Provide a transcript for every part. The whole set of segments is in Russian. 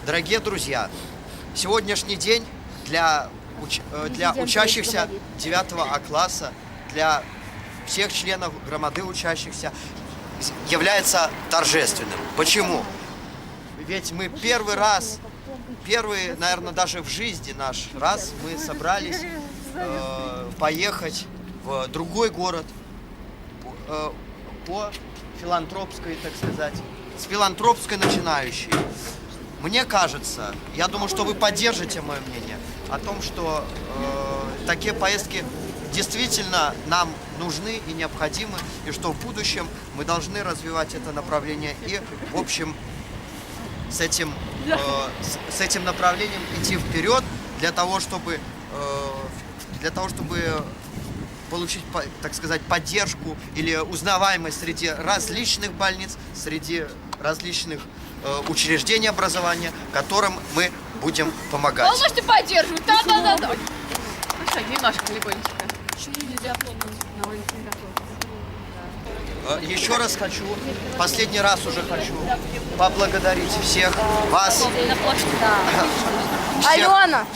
Дорогие друзья, сегодняшний день для учащихся 9 класса, для всех членов громады учащихся является торжественным. Почему? Ведь мы первый, наверное, даже в жизни наш раз мы собрались поехать в другой город по филантропской, так сказать, с филантропской начинающей. Мне кажется, я думаю, что вы поддержите мое мнение о том, что такие поездки действительно нам нужны и необходимы, и что в будущем мы должны развивать это направление и, в общем, с этим направлением идти вперед для того, чтобы получить, так сказать, поддержку или узнаваемость среди различных больниц, среди различных учреждений образования, которым мы будем помогать. Полностью поддерживаю. Да. Ну что, немножко, легонечко. Еще раз хочу, последний раз уже хочу поблагодарить всех вас, Алена!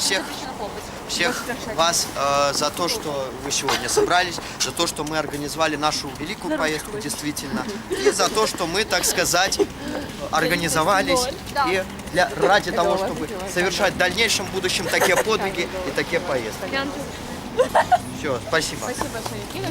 всех вас за то, что вы сегодня собрались, за то, что мы организовали нашу великую поездку, действительно, и за то, что мы, так сказать, организовались и ради того, чтобы совершать в дальнейшем будущем такие подвиги и такие поездки. Все, спасибо. Спасибо большое, Евгений.